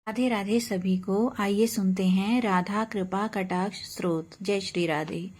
राधे राधे सभी को। आइए सुनते हैं राधा कृपा कटाक्ष स्रोत। जय श्री राधे।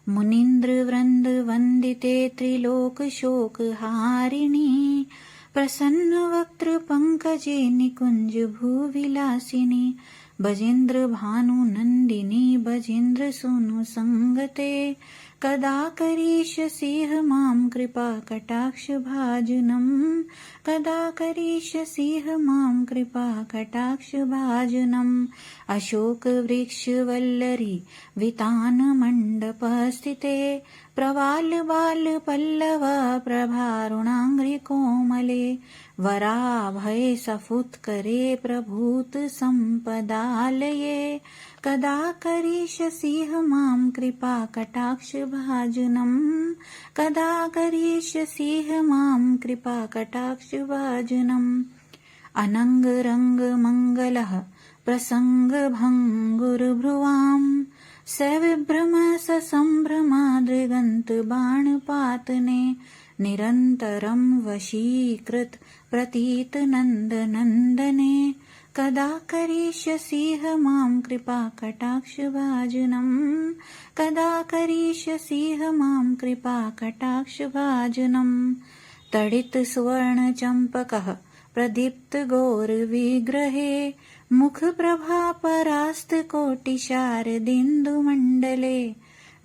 मुनीन्द्र वृंद वंदिते त्रिलोक शोक हारिणी, प्रसन्न वक्त्र पंकजे निकुंज भूविलासिनी, भजेन्द्र भानु नंदिनी भजेन्द्र सूनु संगते, कदा करिष्यसिह मां कृपा कटाक्ष भाजनम्, कदा करिष्यसिह मां कृपा कटाक्ष भाजनम्। अशोक वृक्ष वल्लरी वितान मंडप स्थिते, प्रवाल बाल पल्लव प्रभारुणांघ्रि कोमले, वराभय सफुत्करे प्रभूत संपदालये, कदा करिष्यसिह मां कृपा कटाक्ष भाजनम्, कदा करिष्यसिह मां कृपा कटाक्ष भाजनम्। अनंग रंग मंगलः प्रसंग भंगुर्भ्रुवाम्, सविभ्रम ससंभ्रमादृगन्त बाणपातने, निरन्तरं वशीकृत प्रतीत नन्दनन्दने, कदा करिष्यसिह मां कृपा कटाक्ष भाजनम्, कदा करिष्यसिह मां कृपा कटाक्ष भाजनम्। तडित सुवर्ण चंपकः प्रदीप्त गौर विग्रहे, मुख प्रभा परास्त कोटि शारदिन्दु मंडले,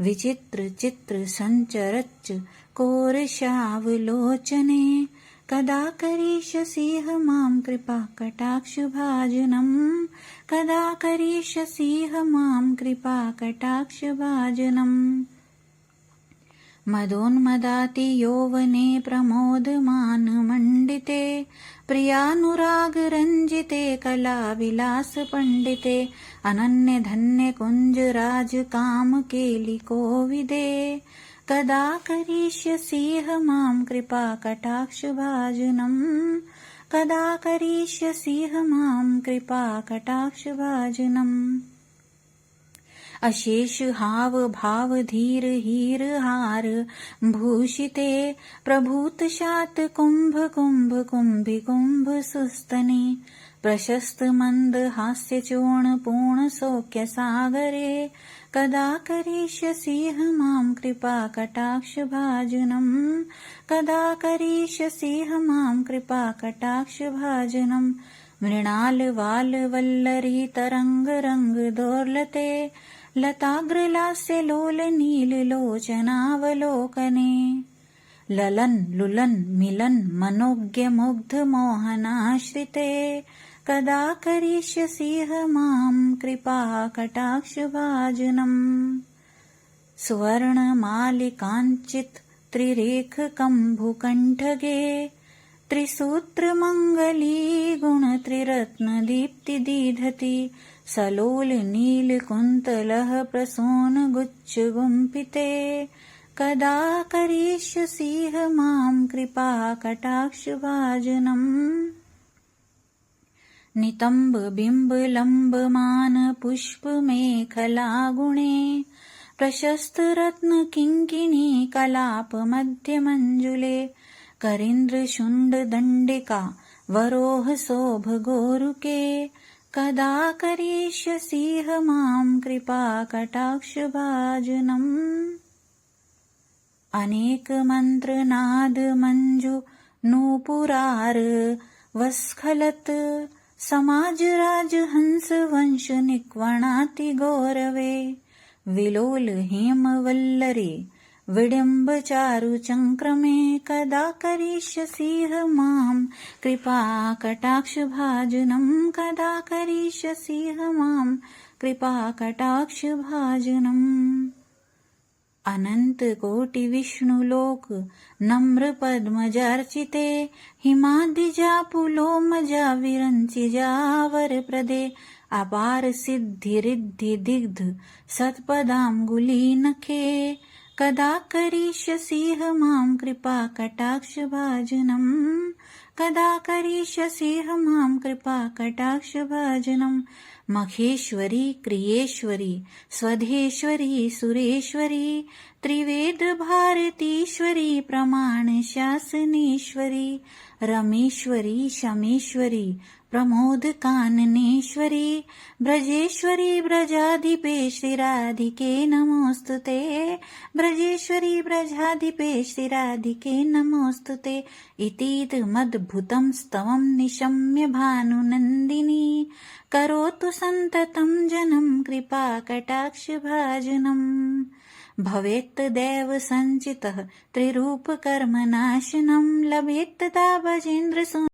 विचित्र चित्र संचरच्च कोरशावलोचने, कदा करिष्यसिह मां कृपा कटाक्ष भाजनम्, कदा करिष्यसिह मां कृपा कटाक्ष भाजनम्। मदोन्मदाति यौवने प्रमोदमान मंडिते, प्रियानुराग रंजिते कला विलास पंडिते, अनन्य धन्य कुंज राज काम केलि कोविदे, कदा करिष्यसिह मां कृपा कटाक्ष भाजनम्, कदा करिष्यसिह मां कृपा कटाक्ष भाजनम्। अशेष हाव भाव धीर हीर हार भूषिते, प्रभूत शात कुंभ कुंभ कुंभि कुंभ सुस्तने, प्रशस्त मंद हास्य चूर्ण पूर्ण सौख्य सागरे, कदा करिष्यसिह मां कृपा कटाक्ष भाजनम्, कदा करिष्यसिह मां कृपा कटाक्ष भाजनम्। मृणाल वाल वल्लरी तरंग रंग दोर्लते, लताग्र लास्य लोल नील लोचनावलोकने, ललन लुलन मिलन मनोज्ञ मुग्ध मोहनाश्रिते, कदा करिष्यसिह मां कृपा कटाक्ष भाजनम्। सुवर्ण मालिकांचित त्रिरेख कंभुकंठगे, त्रिसूत्र मंगली गुण त्रिरत्न दीप्ति दीधति, सलोल नील कुंतलः प्रसून गुच्छ गुंफिते, कदा करिष्यसिह मां कृपा कटाक्ष भाजनम्। नितंब बिंब लंब मान पुष्प मेखला गुणे, प्रशस्त रत्न किंकिणी कलाप मध्य मंजुले, करींद्र शुंड दंडिका वरोह शोभ गोरुके, कदा करिष्यसिह मां कृपा कटाक्ष भाजनम्। अनेक मंत्र नाद मंजु नूपुरार वस्खलत, समाज राज हंस वंश निक्वणाति गौरवे, विलोल हेम वल्लरी विडिंब चारु चंक्रमे, कदा करिष्यसिह मां कृपा कटाक्ष भाजनम्, कदा करिष्यसिह मां कृपा कटाक्ष भाजनम्। अनंत कोटि विष्णु लोक नम्र पद्मजार्चिते, हिमादिजा पुलोमजा विरंचिजा वर प्रदे, अपार सिद्धि रिद्धि दिग्ध सत्पदांगुली नखे, कदा करिष्यसिह मां कृपा कटाक्ष भाजनम्, कदा करिष्यसिह मां कृपा कटाक्ष भाजनम्। मखेश्वरी क्रियेश्वरी स्वधेश्वरी सुरेश्वरी, त्रिवेद भारतीश्वरी प्रमाण शासनेश्वरी, रमेश्वरी शमेश्वरी प्रमोदकाननेश्वरी ब्रजेश्वरी ब्रजाधिपे श्रीराधिके नमोऽस्तु ते। ब्रजेश्वरी ब्रजाधिपे श्रीराधिके नमोऽस्तु ते। इतीदमद्भुतं स्तवं निशम्य भानुनन्दिनी करोतु सन्ततं जनं कृपाकटाक्षभाजनम्। भवेत्तदैव सञ्चितः त्रिरूपकर्मनाशनं लभेत्तदा भजेन्द्र